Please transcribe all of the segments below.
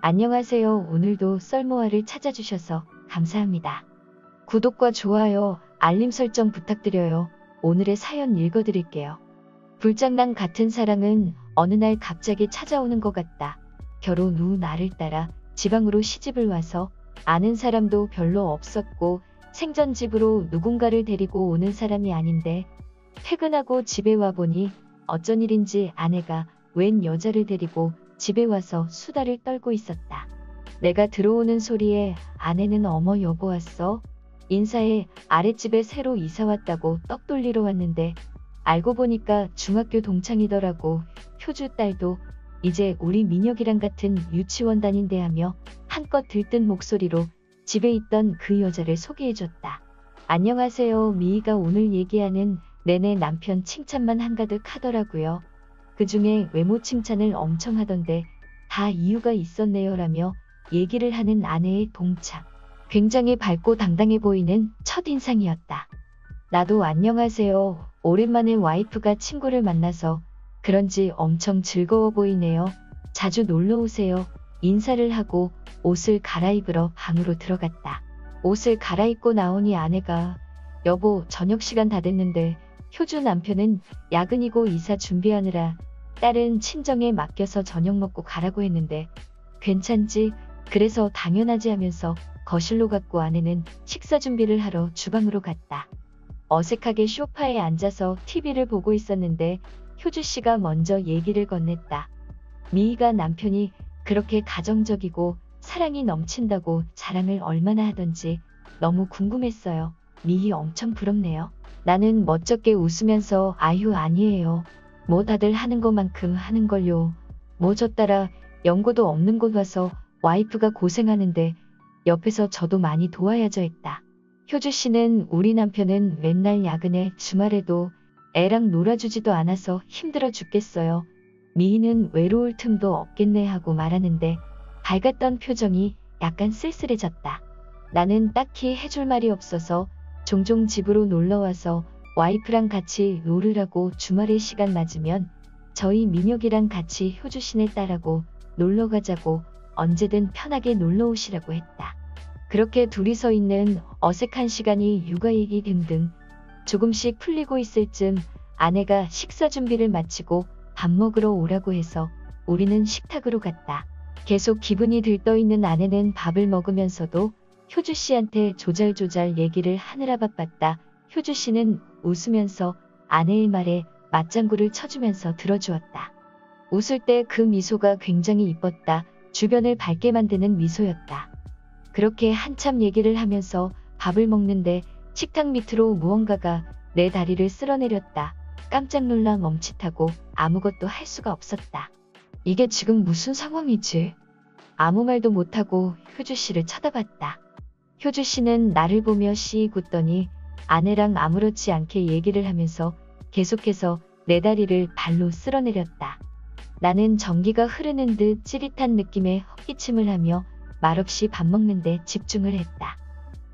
안녕하세요. 오늘도 썰모아를 찾아주셔서 감사합니다. 구독과 좋아요, 알림 설정 부탁드려요. 오늘의 사연 읽어드릴게요. 불장난 같은 사랑은 어느 날 갑자기 찾아오는 것 같다. 결혼 후 나를 따라 지방으로 시집을 와서 아는 사람도 별로 없었고 생전집으로 누군가를 데리고 오는 사람이 아닌데 퇴근하고 집에 와보니 어쩐 일인지 아내가 웬 여자를 데리고 집에 와서 수다를 떨고 있었다. 내가 들어오는 소리에 아내는 어머 여보 왔어? 인사해 아랫집에 새로 이사 왔다고 떡 돌리러 왔는데 알고 보니까 중학교 동창이더라고. 효주 딸도 이제 우리 민혁이랑 같은 유치원 다닌대 하며 한껏 들뜬 목소리로 집에 있던 그 여자를 소개해줬다. 안녕하세요. 미희가 오늘 얘기하는 내내 남편 칭찬만 한가득 하더라고요. 그중에 외모 칭찬을 엄청 하던데 다 이유가 있었네요 라며 얘기를 하는 아내의 동참. 굉장히 밝고 당당해 보이는 첫인상이었다. 나도 안녕하세요. 오랜만에 와이프가 친구를 만나서 그런지 엄청 즐거워 보이네요. 자주 놀러 오세요. 인사를 하고 옷을 갈아입으러 방으로 들어갔다. 옷을 갈아입고 나오니 아내가 여보 저녁 시간 다 됐는데 효주 남편은 야근이고 이사 준비하느라 딸은 친정에 맡겨서 저녁 먹고 가라고 했는데 괜찮지? 그래서 당연하지 하면서 거실로 갔고 아내는 식사 준비를 하러 주방으로 갔다. 어색하게 소파에 앉아서 TV를 보고 있었는데 효주 씨가 먼저 얘기를 건넸다. 미희가 남편이 그렇게 가정적이고 사랑이 넘친다고 자랑을 얼마나 하던지 너무 궁금했어요. 미희 엄청 부럽네요. 나는 멋쩍게 웃으면서 아유 아니에요. 뭐 다들 하는 것만큼 하는걸요. 뭐 저 따라 연고도 없는 곳 와서 와이프가 고생하는데 옆에서 저도 많이 도와야죠 했다. 효주 씨는 우리 남편은 맨날 야근에 주말에도 애랑 놀아주지도 않아서 힘들어 죽겠어요. 미희는 외로울 틈도 없겠네 하고 말하는데 밝았던 표정이 약간 쓸쓸해졌다. 나는 딱히 해줄 말이 없어서 종종 집으로 놀러와서 와이프랑 같이 놀으라고 주말에 시간 맞으면 저희 민혁이랑 같이 효주 씨네 딸하고 놀러 가자고 언제든 편하게 놀러 오시라고 했다. 그렇게 둘이서 있는 어색한 시간이 육아 얘기 등등 조금씩 풀리고 있을 즈음 아내가 식사 준비를 마치고 밥 먹으러 오라고 해서 우리는 식탁으로 갔다. 계속 기분이 들떠있는 아내는 밥을 먹으면서도 효주 씨한테 조잘조잘 얘기를 하느라 바빴다. 효주 씨는 웃으면서 아내의 말에 맞장구를 쳐주면서 들어주었다. 웃을 때 그 미소가 굉장히 이뻤다. 주변을 밝게 만드는 미소였다. 그렇게 한참 얘기를 하면서 밥을 먹는데 식탁 밑으로 무언가가 내 다리를 쓸어내렸다. 깜짝 놀라 멈칫하고 아무것도 할 수가 없었다. 이게 지금 무슨 상황이지? 아무 말도 못하고 효주 씨를 쳐다봤다. 효주 씨는 나를 보며 씩 웃더니 아내랑 아무렇지 않게 얘기를 하면서 계속해서 내 다리를 발로 쓸어내렸다. 나는 전기가 흐르는 듯 찌릿한 느낌에 헛기침을 하며 말없이 밥 먹는데 집중을 했다.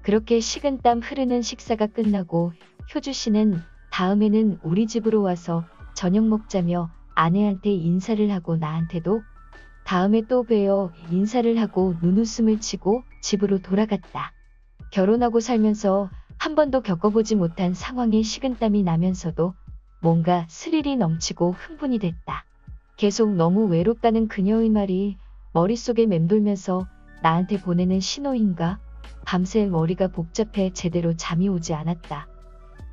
그렇게 식은땀 흐르는 식사가 끝나고 효주 씨는 다음에는 우리 집으로 와서 저녁 먹자며 아내한테 인사를 하고 나한테도 다음에 또 봬요 인사를 하고 눈웃음을 치고 집으로 돌아갔다. 결혼하고 살면서 한 번도 겪어보지 못한 상황에 식은땀이 나면서도 뭔가 스릴이 넘치고 흥분이 됐다. 계속 너무 외롭다는 그녀의 말이 머릿속에 맴돌면서 나한테 보내는 신호인가? 밤새 머리가 복잡해 제대로 잠이 오지 않았다.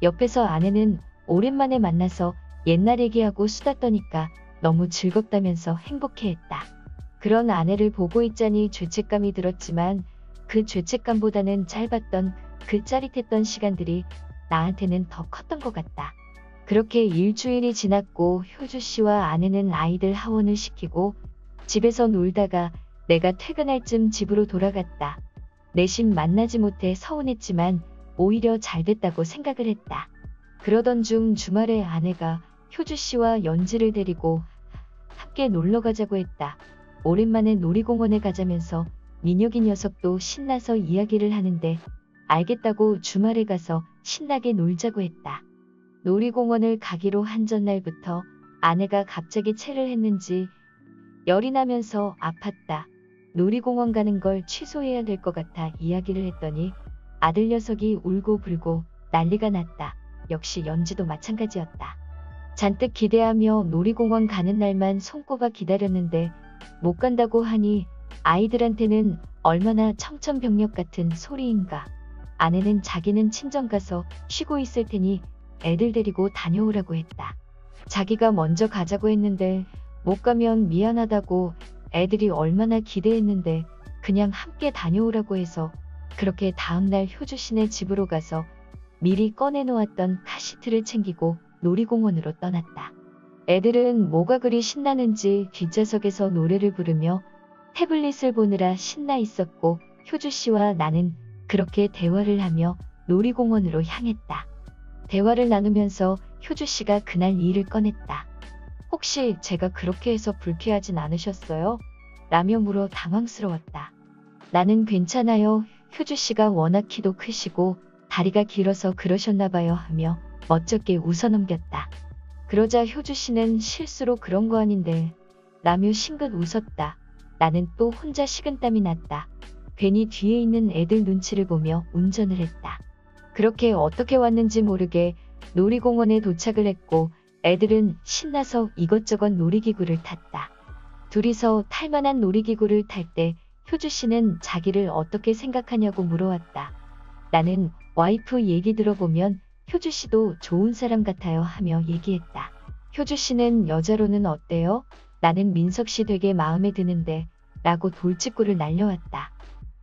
옆에서 아내는 오랜만에 만나서 옛날 얘기하고 수다 떠니까 너무 즐겁다면서 행복해했다. 그런 아내를 보고 있자니 죄책감이 들었지만 그 죄책감보다는 짧았던 그 짜릿했던 시간들이 나한테는 더 컸던 것 같다. 그렇게 일주일이 지났고 효주 씨와 아내는 아이들 하원을 시키고 집에서 놀다가 내가 퇴근할 쯤 집으로 돌아갔다. 내심 만나지 못해 서운했지만 오히려 잘됐다고 생각을 했다. 그러던 중 주말에 아내가 효주 씨와 연지를 데리고 함께 놀러 가자고 했다. 오랜만에 놀이공원에 가자면서 민혁이 녀석도 신나서 이야기를 하는데 알겠다고 주말에 가서 신나게 놀자고 했다. 놀이공원을 가기로 한 전날부터 아내가 갑자기 체를 했는지 열이 나면서 아팠다. 놀이공원 가는 걸 취소해야 될 것 같아 이야기를 했더니 아들 녀석이 울고 불고 난리가 났다. 역시 연지도 마찬가지였다. 잔뜩 기대하며 놀이공원 가는 날만 손꼽아 기다렸는데 못 간다고 하니 아이들한테는 얼마나 청천벽력 같은 소리인가. 아내는 자기는 친정 가서 쉬고 있을 테니 애들 데리고 다녀오라고 했다. 자기가 먼저 가자고 했는데 못 가면 미안하다고 애들이 얼마나 기대했는데 그냥 함께 다녀오라고 해서 그렇게 다음날 효주씨네 집으로 가서 미리 꺼내놓았던 카시트를 챙기고 놀이공원으로 떠났다. 애들은 뭐가 그리 신나는지 뒷좌석에서 노래를 부르며 태블릿을 보느라 신나 있었고 효주씨와 나는 그렇게 대화를 하며 놀이공원으로 향했다. 대화를 나누면서 효주씨가 그날 일을 꺼냈다. 혹시 제가 그렇게 해서 불쾌하진 않으셨어요? 라며 물어 당황스러웠다. 나는 괜찮아요. 효주씨가 워낙 키도 크시고 다리가 길어서 그러셨나봐요 하며 멋쩍게 웃어넘겼다. 그러자 효주씨는 실수로 그런 거 아닌데 라며 싱긋 웃었다. 나는 또 혼자 식은땀이 났다. 괜히 뒤에 있는 애들 눈치를 보며 운전을 했다. 그렇게 어떻게 왔는지 모르게 놀이공원에 도착을 했고 애들은 신나서 이것저것 놀이기구를 탔다. 둘이서 탈만한 놀이기구를 탈 때 효주씨는 자기를 어떻게 생각하냐고 물어왔다. 나는 와이프 얘기 들어보면 효주씨도 좋은 사람 같아요 하며 얘기했다. 효주씨는 여자로는 어때요? 나는 민석씨 되게 마음에 드는데 라고 돌직구를 날려왔다.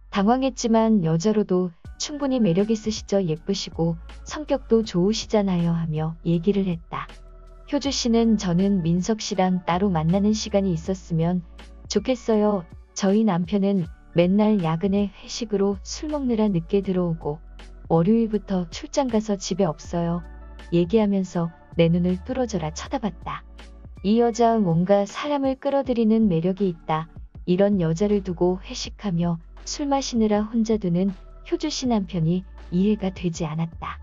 당황했지만 여자로도 충분히 매력 있으시죠. 예쁘시고 성격도 좋으시잖아요 하며 얘기를 했다. 효주씨는 저는 민석씨랑 따로 만나는 시간이 있었으면 좋겠어요. 저희 남편은 맨날 야근에 회식으로 술 먹느라 늦게 들어오고 월요일부터 출장 가서 집에 없어요. 얘기하면서 내 눈을 뚫어져라 쳐다봤다. 이 여자 뭔가 사람을 끌어들이는 매력이 있다. 이런 여자를 두고 회식하며 술 마시느라 혼자 두는 효주씨 남편이 이해가 되지 않았다.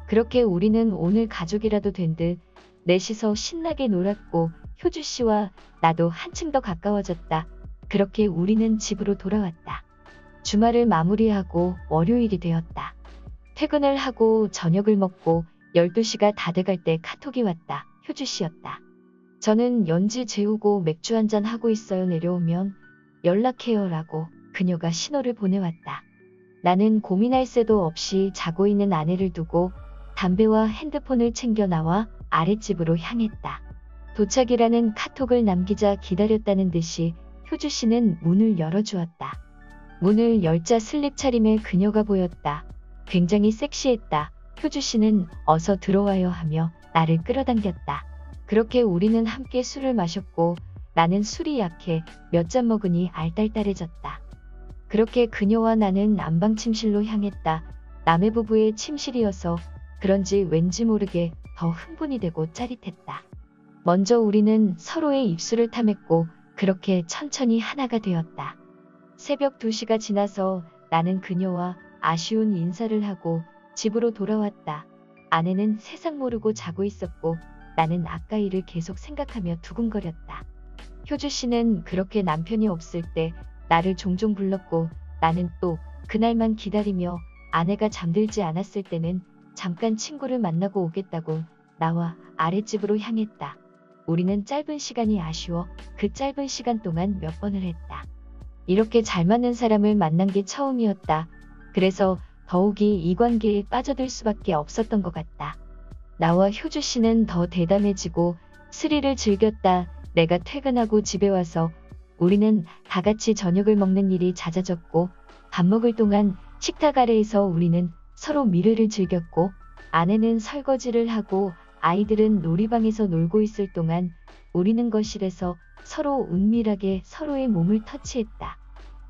그렇게 우리는 오늘 가족이라도 된 듯 넷이서 신나게 놀았고 효주씨와 나도 한층 더 가까워졌다. 그렇게 우리는 집으로 돌아왔다. 주말을 마무리하고 월요일이 되었다. 퇴근을 하고 저녁을 먹고 12시가 다 돼갈 때 카톡이 왔다. 효주씨였다. 저는 연지 재우고 맥주 한잔 하고 있어요. 내려오면 연락해요 라고 그녀가 신호를 보내왔다. 나는 고민할 새도 없이 자고 있는 아내를 두고 담배와 핸드폰을 챙겨 나와 아랫집으로 향했다. 도착이라는 카톡을 남기자 기다렸다는 듯이 효주씨는 문을 열어주었다. 문을 열자 슬립 차림의 그녀가 보였다. 굉장히 섹시했다. 효주씨는 어서 들어와요 하며 나를 끌어당겼다. 그렇게 우리는 함께 술을 마셨고 나는 술이 약해 몇 잔 먹으니 알딸딸해졌다. 그렇게 그녀와 나는 안방 침실로 향했다. 남의 부부의 침실이어서 그런지 왠지 모르게 더 흥분이 되고 짜릿했다. 먼저 우리는 서로의 입술을 탐했고 그렇게 천천히 하나가 되었다. 새벽 2시가 지나서 나는 그녀와 아쉬운 인사를 하고 집으로 돌아왔다. 아내는 세상 모르고 자고 있었고 나는 아까 일을 계속 생각하며 두근거렸다. 효주씨는 그렇게 남편이 없을 때 나를 종종 불렀고 나는 또 그날만 기다리며 아내가 잠들지 않았을 때는 잠깐 친구를 만나고 오겠다고 나와 아랫집으로 향했다. 우리는 짧은 시간이 아쉬워 그 짧은 시간 동안 몇 번을 했다. 이렇게 잘 맞는 사람을 만난 게 처음이었다. 그래서 더욱이 이 관계에 빠져들 수밖에 없었던 것 같다. 나와 효주씨는 더 대담해지고 스릴을 즐겼다. 내가 퇴근하고 집에 와서 우리는 다 같이 저녁을 먹는 일이 잦아졌고 밥 먹을 동안 식탁 아래에서 우리는 서로 미래를 즐겼고 아내는 설거지를 하고 아이들은 놀이방에서 놀고 있을 동안 우리는 거실에서 서로 은밀하게 서로의 몸을 터치했다.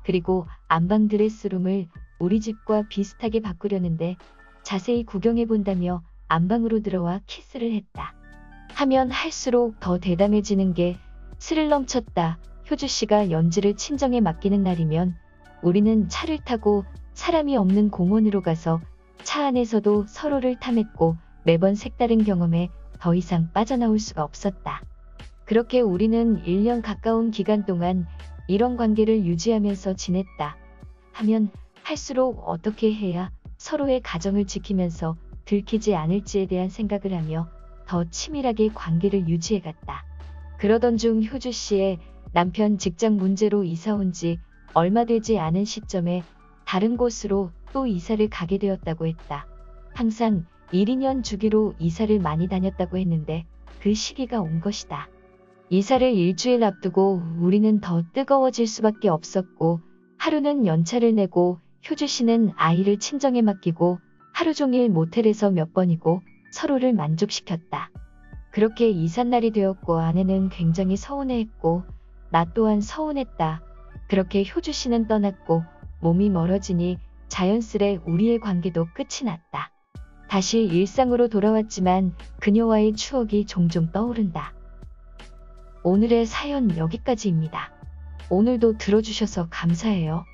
그리고 안방 드레스룸을 우리 집과 비슷하게 바꾸려는데 자세히 구경해 본다며 안방으로 들어와 키스를 했다. 하면 할수록 더 대담해지는 게 스릴 넘쳤다. 효주씨가 연지를 친정에 맡기는 날이면 우리는 차를 타고 사람이 없는 공원으로 가서 차 안에서도 서로를 탐했고 매번 색다른 경험에 더 이상 빠져나올 수가 없었다. 그렇게 우리는 1년 가까운 기간 동안 이런 관계를 유지하면서 지냈다 하면 할수록 어떻게 해야 서로의 가정을 지키면서 들키지 않을지에 대한 생각을 하며 더 치밀하게 관계를 유지해갔다. 그러던 중 효주 씨의 남편 직장 문제로 이사 온 지 얼마 되지 않은 시점에 다른 곳으로 또 이사를 가게 되었다고 했다. 항상 1, 2년 주기로 이사를 많이 다녔다고 했는데 그 시기가 온 것이다. 이사를 일주일 앞두고 우리는 더 뜨거워질 수밖에 없었고 하루는 연차를 내고 효주 씨는 아이를 친정에 맡기고 하루 종일 모텔에서 몇 번이고 서로를 만족시켰다. 그렇게 이삿날이 되었고 아내는 굉장히 서운해했고 나 또한 서운했다. 그렇게 효주 씨는 떠났고 몸이 멀어지니 자연스레 우리의 관계도 끝이 났다. 다시 일상으로 돌아왔지만 그녀와의 추억이 종종 떠오른다. 오늘의 사연 여기까지입니다. 오늘도 들어주셔서 감사해요.